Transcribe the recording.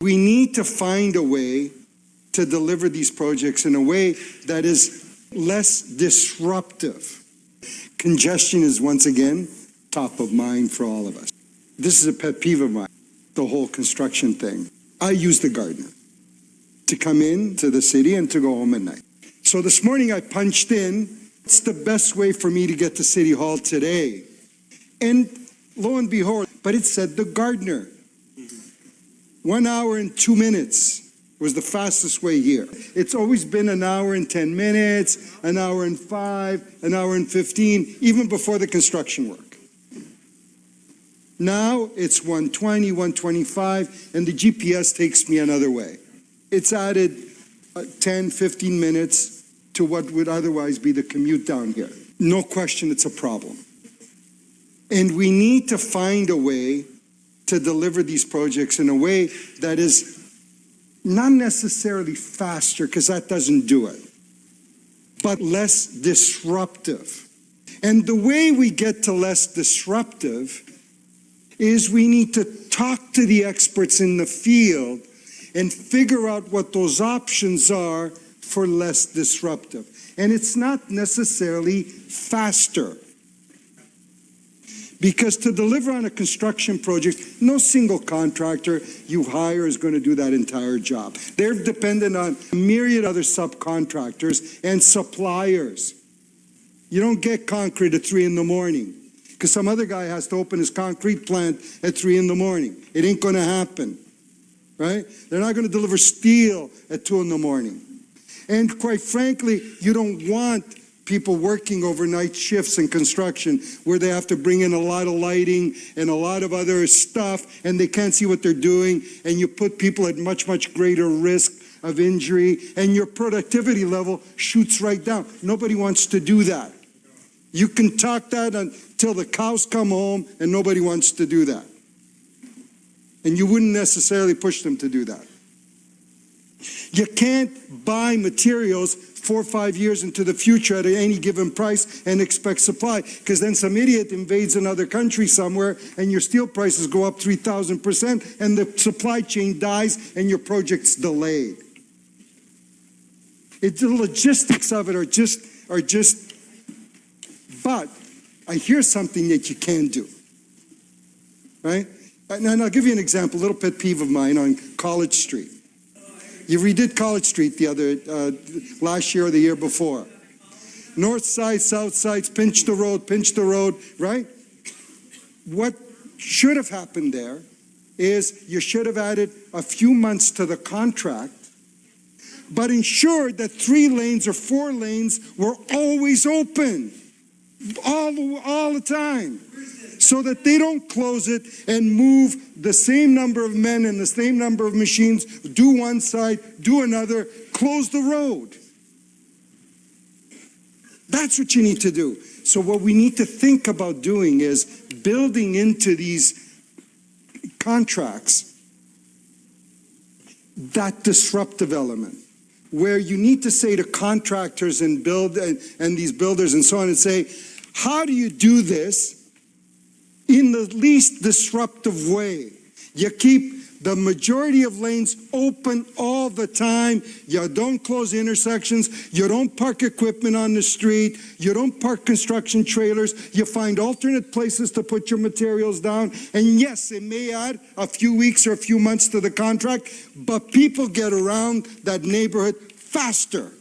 We need to find a way to deliver these projects in a way that is less disruptive. Congestion is once again top of mind for all of us. This is a pet peeve of mine, the whole construction thing. I use the gardener to come in to the city and to go home at night. So this morning I punched in, it's the best way for me to get to City Hall today. And lo and behold, but it said the gardener. 1 hour and 2 minutes was the fastest way here. It's always been an hour and 10 minutes, an hour and 5, an hour and 15, even before the construction work. Now it's 120, 125, and the GPS takes me another way. It's added 10, 15 minutes to what would otherwise be the commute down here. No question it's a problem. And we need to find a way to deliver these projects in a way that is not necessarily faster, because that doesn't do it, but less disruptive. And the way we get to less disruptive is we need to talk to the experts in the field and figure out what those options are for less disruptive. And it's not necessarily faster. Because to deliver on a construction project, no single contractor you hire is going to do that entire job. They're dependent on a myriad other subcontractors and suppliers. You don't get concrete at 3 in the morning because some other guy has to open his concrete plant at 3 in the morning. It ain't going to happen, right? They're not going to deliver steel at 2 in the morning. And quite frankly, you don't want people working overnight shifts in construction where they have to bring in a lot of lighting and a lot of other stuff and they can't see what they're doing, and you put people at much, much greater risk of injury and your productivity level shoots right down. Nobody wants to do that. You can talk that until the cows come home and nobody wants to do that. And you wouldn't necessarily push them to do that. You can't buy materials 4 or 5 years into the future at any given price and expect supply, because then some idiot invades another country somewhere and your steel prices go up 3,000% and the supply chain dies and your project's delayed. The logistics of it are just, but I hear something that you can do, right? And I'll give you an example, a little pet peeve of mine on College Street. You redid College Street last year or the year before. North side, south sides, pinch the road, right? What should have happened there is you should have added a few months to the contract, but ensured that 3 lanes or 4 lanes were always open, all the time, so that they don't close it and move the same number of men and the same number of machines, do one side, do another, close the road. That's what you need to do. So what we need to think about doing is building into these contracts that disruptive element, where you need to say to contractors and these builders and so on, and say, how do you do this in the least disruptive way? You keep the majority of lanes open all the time. You don't close intersections. You don't park equipment on the street. You don't park construction trailers. You find alternate places to put your materials down. And yes, it may add a few weeks or a few months to the contract, but people get around that neighborhood faster.